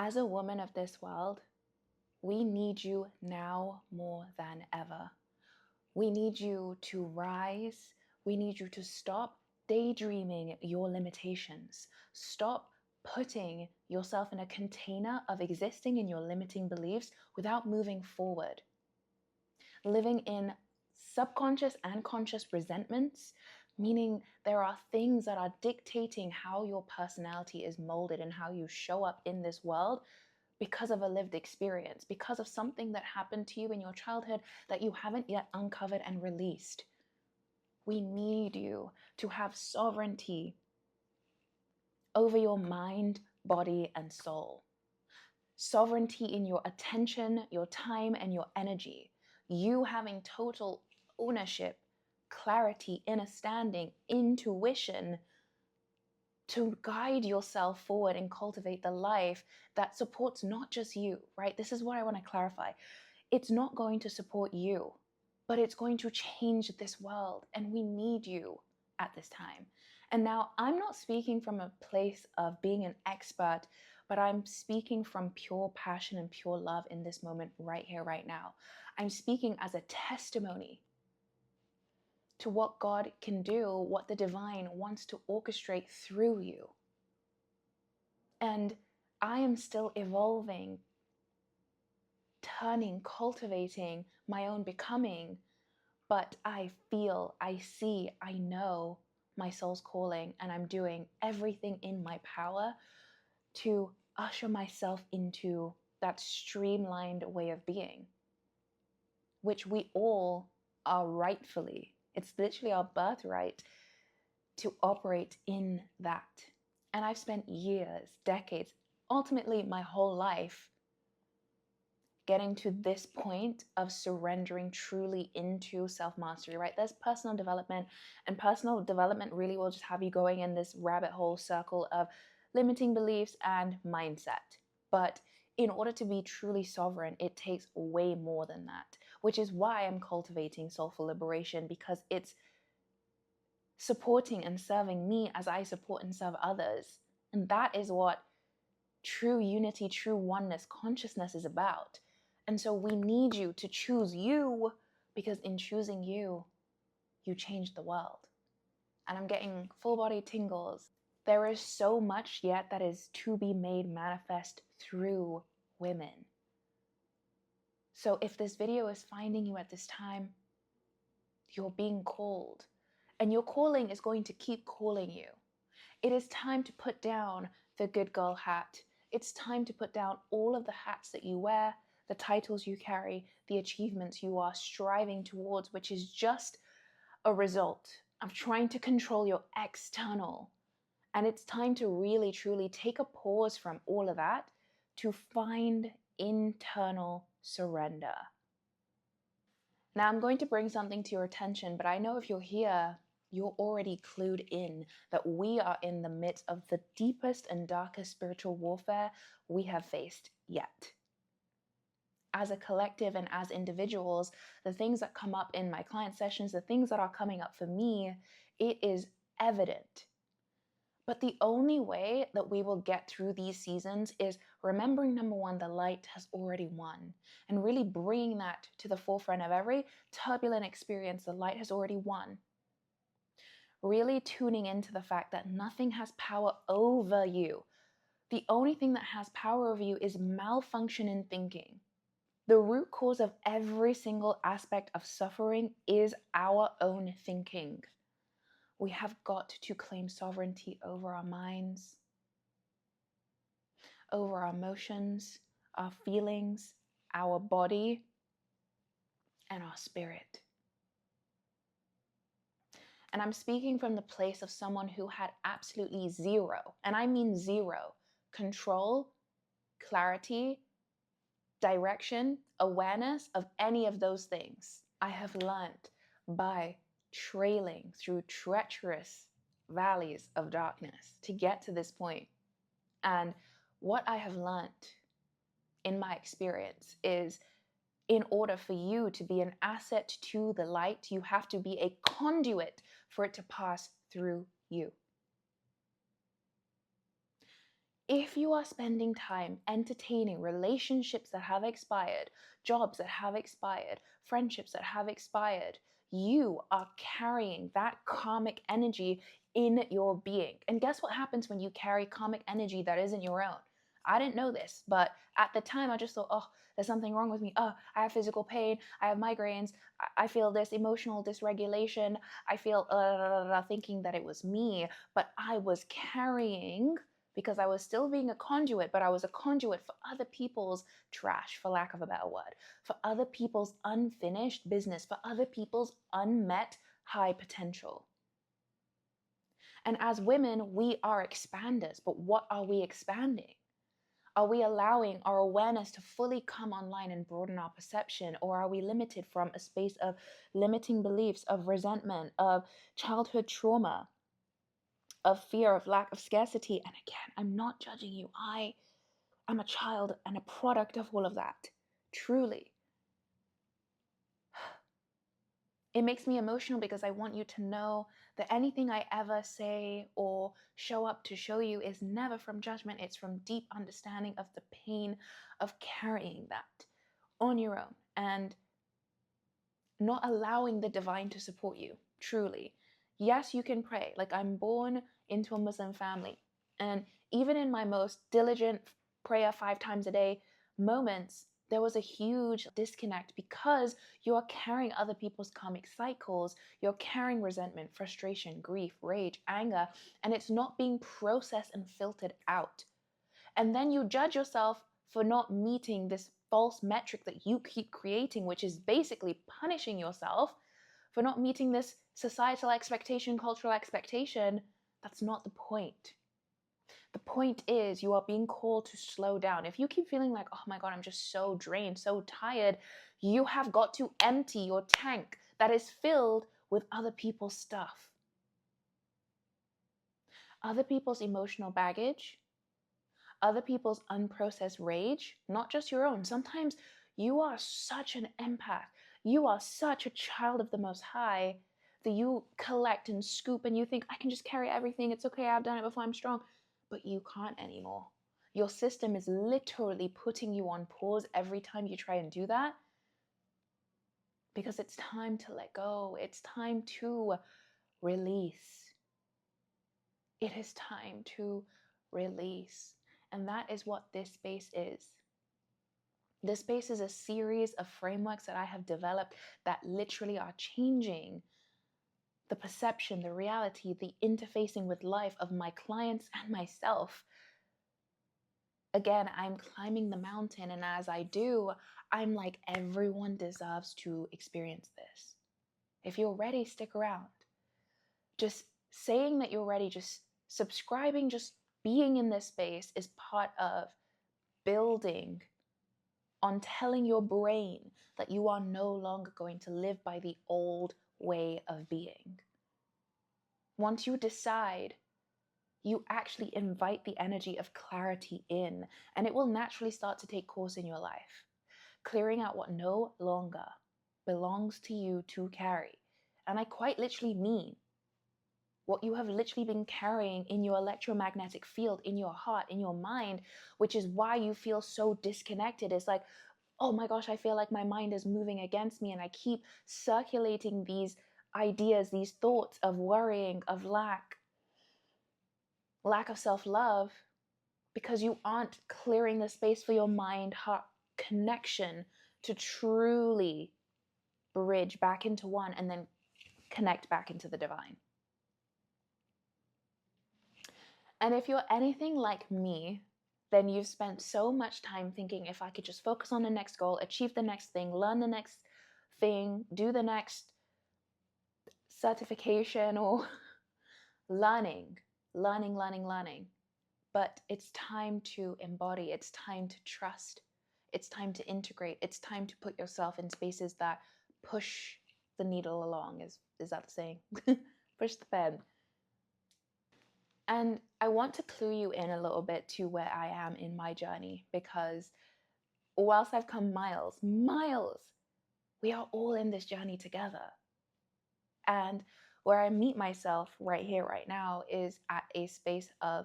As a woman of this world, we need you now more than ever. We need you to rise. We need you to stop daydreaming your limitations. Stop putting yourself in a container of existing in your limiting beliefs without moving forward. Living in subconscious and conscious resentments, meaning there are things that are dictating how your personality is molded and how you show up in this world because of a lived experience, because of something that happened to you in your childhood that you haven't yet uncovered and released. We need you to have sovereignty over your mind, body, and soul. Sovereignty in your attention, your time, and your energy. You having total ownership, clarity, understanding, intuition to guide yourself forward and cultivate the life that supports not just you, right? This is what I want to clarify. It's not going to support you, but it's going to change this world, and we need you at this time. And now I'm not speaking from a place of being an expert, but I'm speaking from pure passion and pure love in this moment, right here, right now. I'm speaking as a testimony to what God can do, what the divine wants to orchestrate through you. And I am still evolving, turning, cultivating my own becoming, but I feel, I see, I know my soul's calling, and I'm doing everything in my power to usher myself into that streamlined way of being, which we all are rightfully. It's literally our birthright to operate in that. And I've spent years, decades, ultimately my whole life getting to this point of surrendering truly into self-mastery, right? There's personal development, and personal development really will just have you going in this rabbit hole circle of limiting beliefs and mindset. But in order to be truly sovereign, it takes way more than that, which is why I'm cultivating soulful liberation, because it's supporting and serving me as I support and serve others. And that is what true unity, true oneness, consciousness is about. And so we need you to choose you, because in choosing you, you change the world. And I'm getting full body tingles. There is so much yet that is to be made manifest through women. So if this video is finding you at this time, you're being called, and your calling is going to keep calling you. It is time to put down the good girl hat. It's time to put down all of the hats that you wear, the titles you carry, the achievements you are striving towards, which is just a result of trying to control your external. And it's time to really, truly take a pause from all of that to find internal surrender. Now, I'm going to bring something to your attention, but I know if you're here, you're already clued in that we are in the midst of the deepest and darkest spiritual warfare we have faced yet. As a collective and as individuals, the things that come up in my client sessions, the things that are coming up for me, it is evident. But the only way that we will get through these seasons is remembering, number one, the light has already won, and really bringing that to the forefront of every turbulent experience. The light has already won. Really tuning into the fact that nothing has power over you. The only thing that has power over you is malfunction in thinking. The root cause of every single aspect of suffering is our own thinking. We have got to claim sovereignty over our minds, over our emotions, our feelings, our body, and our spirit. And I'm speaking from the place of someone who had absolutely zero, and I mean zero, control, clarity, direction, awareness of any of those things. I have learned by trailing through treacherous valleys of darkness to get to this point. And what I have learned in my experience is, in order for you to be an asset to the light, you have to be a conduit for it to pass through you. If you are spending time entertaining relationships that have expired, jobs that have expired, friendships that have expired, you are carrying that karmic energy in your being. And guess what happens when you carry karmic energy that isn't your own? I didn't know this, but at the time I just thought, oh, there's something wrong with me. Oh, I have physical pain. I have migraines. I feel this emotional dysregulation. I feel thinking that it was me, but I was carrying, because I was still being a conduit, but I was a conduit for other people's trash, for lack of a better word, for other people's unfinished business, for other people's unmet high potential. And as women, we are expanders, but what are we expanding? Are we allowing our awareness to fully come online and broaden our perception? Or are we limited from a space of limiting beliefs, of resentment, of childhood trauma, of fear, of lack of scarcity? And again, I'm not judging you. I am a child and a product of all of that. Truly. It makes me emotional because I want you to know that anything I ever say or show up to show you is never from judgment. It's from deep understanding of the pain of carrying that on your own and not allowing the divine to support you, truly. Yes, you can pray. Like, I'm born into a Muslim family. And even in my most diligent prayer 5 times a day moments, there was a huge disconnect because you're carrying other people's karmic cycles. You're carrying resentment, frustration, grief, rage, anger, and it's not being processed and filtered out. And then you judge yourself for not meeting this false metric that you keep creating, which is basically punishing yourself for not meeting this societal expectation, cultural expectation. That's not the point. The point is, you are being called to slow down. If you keep feeling like, oh my God, I'm just so drained, so tired, you have got to empty your tank that is filled with other people's stuff, other people's emotional baggage, other people's unprocessed rage, not just your own. Sometimes you are such an empath, you are such a child of the Most High that you collect and scoop and you think, I can just carry everything. It's okay, I've done it before, I'm strong. But you can't anymore. Your system is literally putting you on pause every time you try and do that, because it's time to let go. It's time to release. It is time to release. And that is what this space is. This space is a series of frameworks that I have developed that literally are changing the perception, the reality, the interfacing with life of my clients and myself. Again, I'm climbing the mountain, and as I do, I'm like, everyone deserves to experience this. If you're ready, stick around. Just saying that you're ready, just subscribing, just being in this space is part of building on telling your brain that you are no longer going to live by the old way of being. Once you decide, you actually invite the energy of clarity in, and it will naturally start to take course in your life, clearing out what no longer belongs to you to carry. And I quite literally mean what you have literally been carrying in your electromagnetic field, in your heart, in your mind, which is why you feel so disconnected. It's like, oh my gosh, I feel like my mind is moving against me, and I keep circulating these ideas, these thoughts of worrying, of lack of self-love, because you aren't clearing the space for your mind heart connection to truly bridge back into one and then connect back into the divine. And if you're anything like me, then you've spent so much time thinking, if I could just focus on the next goal, achieve the next thing, learn the next thing, do the next certification, or learning. But it's time to embody, it's time to trust, it's time to integrate, it's time to put yourself in spaces that push the needle along. Is that the saying? Push the pen. And I want to clue you in a little bit to where I am in my journey, because whilst I've come miles, we are all in this journey together. And where I meet myself right here, right now, is at a space of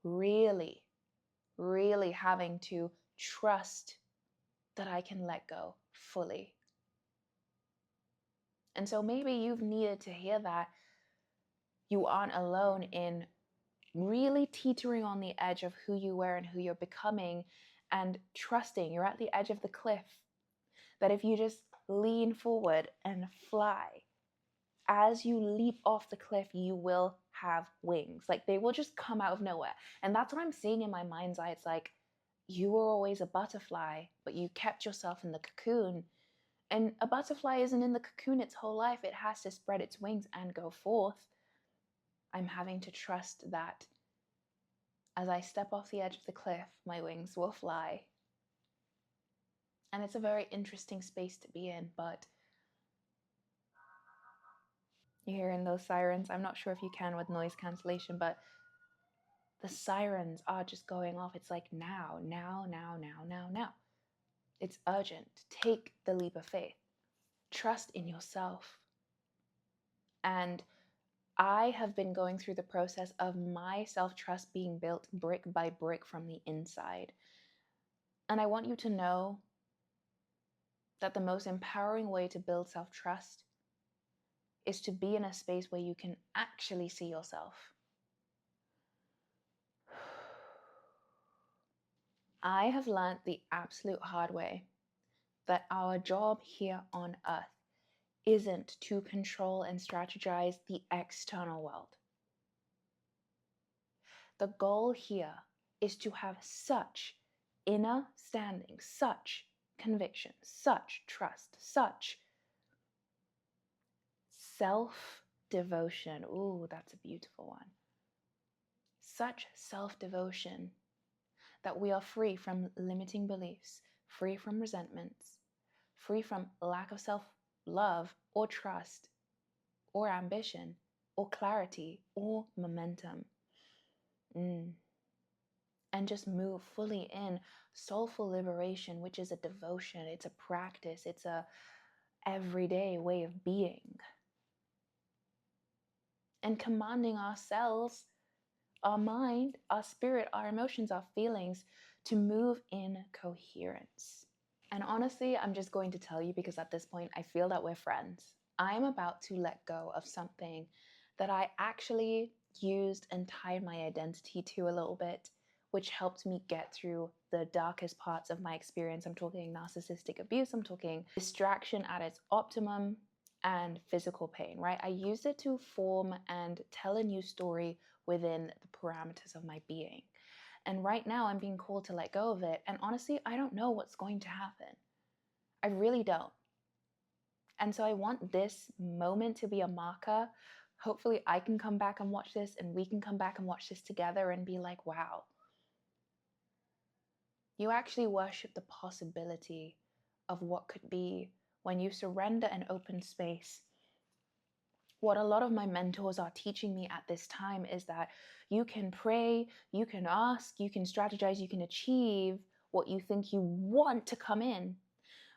really really having to trust that I can let go fully. And so maybe you've needed to hear that you aren't alone in really teetering on the edge of who you were and who you're becoming, and trusting you're at the edge of the cliff, that if you just lean forward and fly, as you leap off the cliff, you will have wings. Like, they will just come out of nowhere. And that's what I'm seeing in my mind's eye. It's like, you were always a butterfly, but you kept yourself in the cocoon. And a butterfly isn't in the cocoon its whole life. It has to spread its wings and go forth. I'm having to trust that as I step off the edge of the cliff, my wings will fly. And it's a very interesting space to be in, but you're hearing those sirens. I'm not sure if you can with noise cancellation, but the sirens are just going off. It's like now. It's urgent. Take the leap of faith. Trust in yourself. And I have been going through the process of my self-trust being built brick by brick from the inside. And I want you to know that the most empowering way to build self-trust is to be in a space where you can actually see yourself. I have learned the absolute hard way that our job here on earth isn't to control and strategize the external world. The goal here is to have such inner standing, such conviction, such trust, such self-devotion. Ooh, that's a beautiful one. Such self-devotion that we are free from limiting beliefs, free from resentments, free from lack of self-love or trust or ambition or clarity or momentum. And just move fully in soulful liberation, which is a devotion, it's a practice, it's a everyday way of being. And commanding ourselves, our mind, our spirit, our emotions, our feelings to move in coherence. And honestly, I'm just going to tell you, because at this point, I feel that we're friends. I'm about to let go of something that I actually used and tied my identity to a little bit, which helped me get through the darkest parts of my experience. I'm talking narcissistic abuse, I'm talking distraction at its optimum, and physical pain, right? I used it to form and tell a new story within the parameters of my being. And right now I'm being called to let go of it. And honestly, I don't know what's going to happen. I really don't. And so I want this moment to be a marker. Hopefully I can come back and watch this, and we can come back and watch this together and be like, wow, you actually worship the possibility of what could be when you surrender an open space. What a lot of my mentors are teaching me at this time is that you can pray, you can ask, you can strategize, you can achieve what you think you want to come in.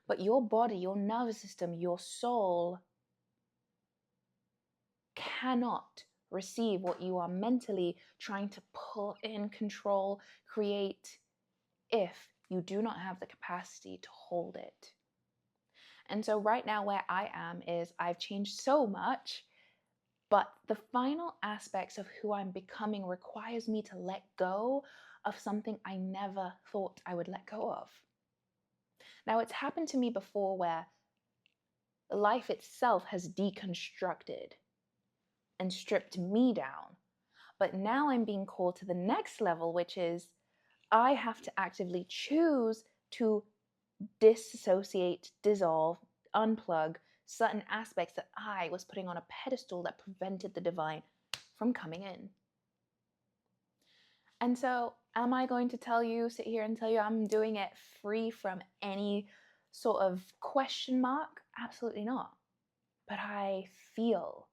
But your body, your nervous system, your soul cannot receive what you are mentally trying to pull in, control, create, if you do not have the capacity to hold it. And so right now where I am is I've changed so much, but the final aspects of who I'm becoming requires me to let go of something I never thought I would let go of. Now, it's happened to me before where life itself has deconstructed and stripped me down. But now I'm being called to the next level, which is I have to actively choose to disassociate, dissolve, unplug certain aspects that I was putting on a pedestal that prevented the divine from coming in. And so, am I going to sit here and tell you I'm doing it free from any sort of question mark? Absolutely not. But I feel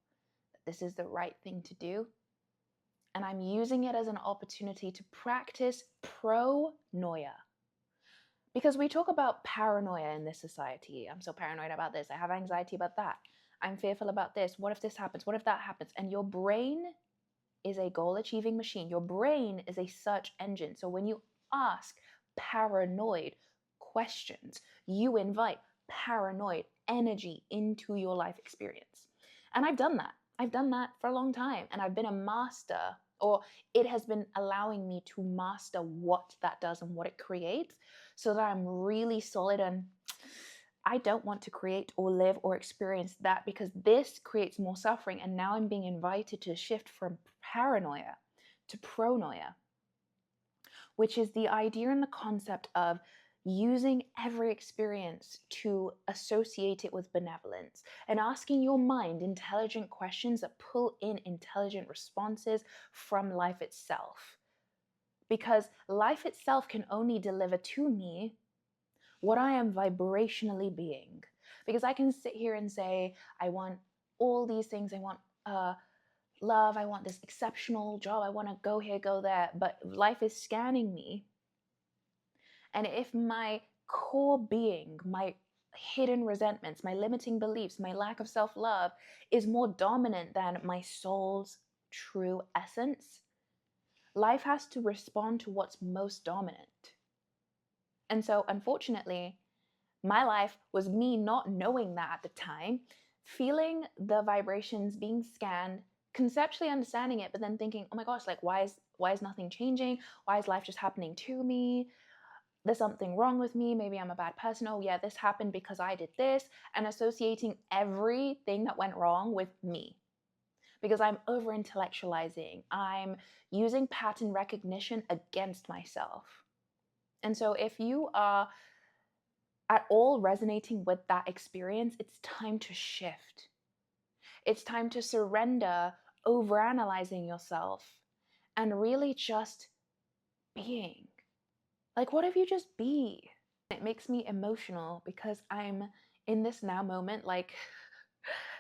that this is the right thing to do. And I'm using it as an opportunity to practice pronoia. Because we talk about paranoia in this society. I'm so paranoid about this. I have anxiety about that. I'm fearful about this. What if this happens? What if that happens? And your brain is a goal-achieving machine. Your brain is a search engine. So when you ask paranoid questions. You invite paranoid energy into your life experience. And I've done that. I've done that for a long time. And I've been a master, or it has been allowing me to master what that does and what it creates, so that I'm really solid on, I don't want to create or live or experience that, because this creates more suffering. And now I'm being invited to shift from paranoia to pronoia, which is the idea and the concept of using every experience to associate it with benevolence and asking your mind intelligent questions that pull in intelligent responses from life itself. Because life itself can only deliver to me what I am vibrationally being. Because I can sit here and say, I want all these things. I want love. I want this exceptional job. I want to go here, go there. But life is scanning me. And if my core being, my hidden resentments, my limiting beliefs, my lack of self-love is more dominant than my soul's true essence, life has to respond to what's most dominant. And so, unfortunately, my life was me not knowing that at the time, feeling the vibrations being scanned, conceptually understanding it, but then thinking, oh my gosh, like why is nothing changing? Why is life just happening to me? There's something wrong with me. Maybe I'm a bad person. Oh yeah, this happened because I did this, and associating everything that went wrong with me. Because I'm over intellectualizing. I'm using pattern recognition against myself. And so if you are at all resonating with that experience, it's time to shift. It's time to surrender overanalyzing yourself and really just being. Like, what if you just be? It makes me emotional because I'm in this now moment, like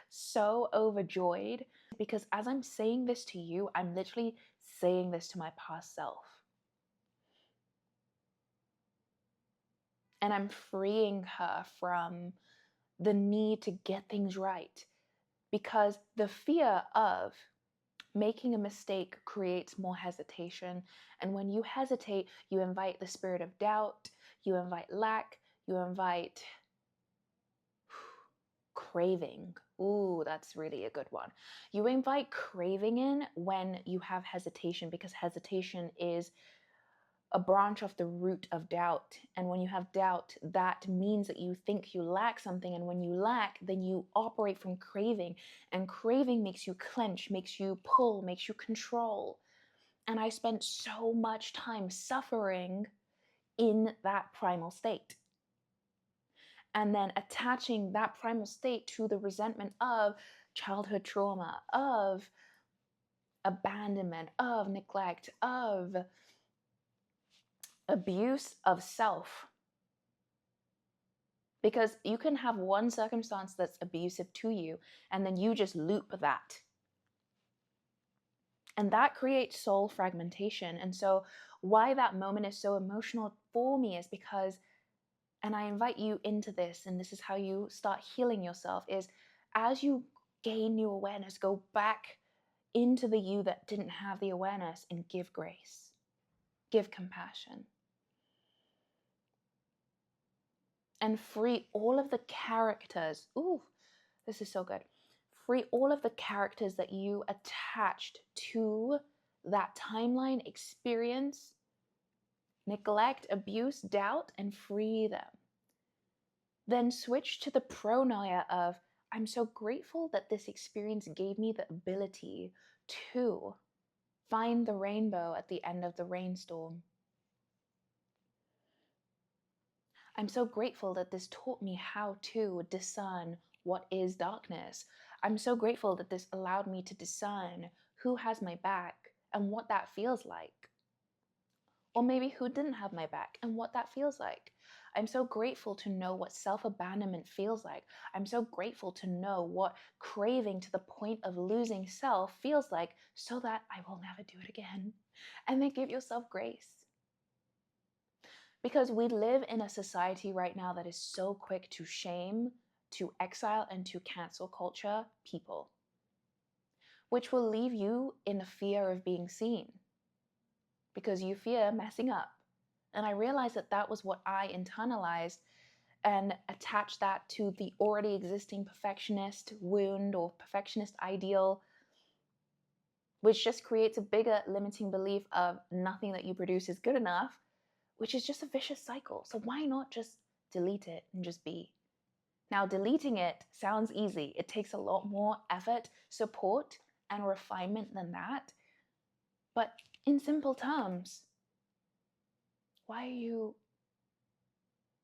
so overjoyed, because as I'm saying this to you, I'm literally saying this to my past self. And I'm freeing her from the need to get things right, because the fear of making a mistake creates more hesitation. And when you hesitate, you invite the spirit of doubt, you invite lack, you invite craving. Ooh, that's really a good one. You invite craving in when you have hesitation, because hesitation is a branch of the root of doubt. And when you have doubt, that means that you think you lack something. And when you lack, then you operate from craving. And craving makes you clench, makes you pull, makes you control. And I spent so much time suffering in that primal state. And then attaching that primal state to the resentment of childhood trauma, of abandonment, of neglect, of abuse of self. Because you can have one circumstance that's abusive to you, and then you just loop that. And that creates soul fragmentation. And so why that moment is so emotional for me is because, and I invite you into this, and this is how you start healing yourself, is as you gain new awareness, go back into the you that didn't have the awareness and give grace, give compassion. And free all of the characters. Ooh, this is so good. Free all of the characters that you attached to that timeline experience, neglect, abuse, doubt, and free them. Then switch to the pronoia of, I'm so grateful that this experience gave me the ability to find the rainbow at the end of the rainstorm. I'm so grateful that this taught me how to discern what is darkness. I'm so grateful that this allowed me to discern who has my back and what that feels like. Or maybe who didn't have my back and what that feels like. I'm so grateful to know what self-abandonment feels like. I'm so grateful to know what craving to the point of losing self feels like, so that I will never do it again. And then give yourself grace. Because we live in a society right now that is so quick to shame, to exile, and to cancel culture people, which will leave you in a fear of being seen, because you fear messing up. And I realized that that was what I internalized and attached that to the already existing perfectionist wound or perfectionist ideal, which just creates a bigger limiting belief of nothing that you produce is good enough, which is just a vicious cycle. So why not just delete it and just be? Now, deleting it sounds easy. It takes a lot more effort, support, and refinement than that. But in simple terms, why are you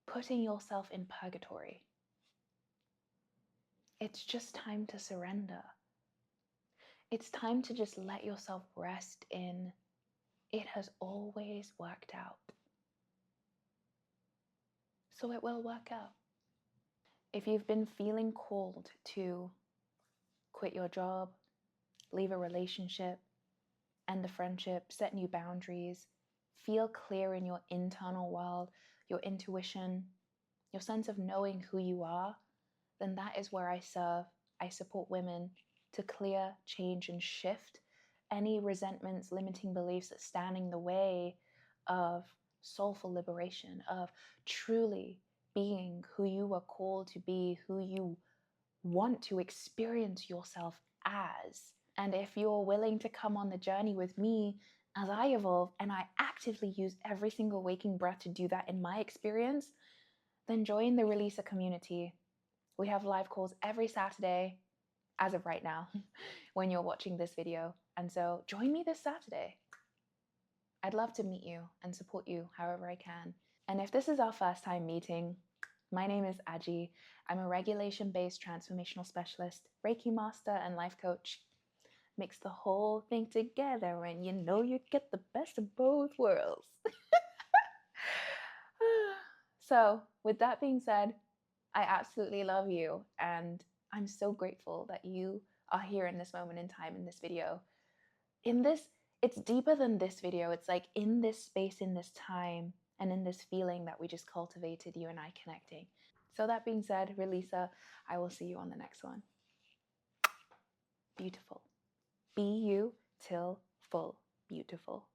putting yourself in purgatory? It's just time to surrender. It's time to just let yourself rest in it has always worked out. So it will work out. If you've been feeling called to quit your job, leave a relationship, end a friendship, set new boundaries, feel clear in your internal world, your intuition, your sense of knowing who you are, then that is where I serve. I support women to clear, change, and shift any resentments, limiting beliefs that stand in the way of soulful liberation, of truly being who you are called to be, who you want to experience yourself as. And if you're willing to come on the journey with me as I evolve, and I actively use every single waking breath to do that in my experience, then join the Releasa community. We have live calls every Saturday, as of right now, when you're watching this video. And so join me this Saturday. I'd love to meet you and support you however I can. And if this is our first time meeting, my name is Aji. I'm a regulation-based transformational specialist, Reiki master, and life coach. Mix the whole thing together and you know you get the best of both worlds. So with that being said, I absolutely love you, and I'm so grateful that you are here in this moment in time, in this video. It's deeper than this video. It's like in this space, in this time, and in this feeling that we just cultivated, you and I connecting. So that being said, Releasa, I will see you on the next one. Beautiful. Be you till full beautiful.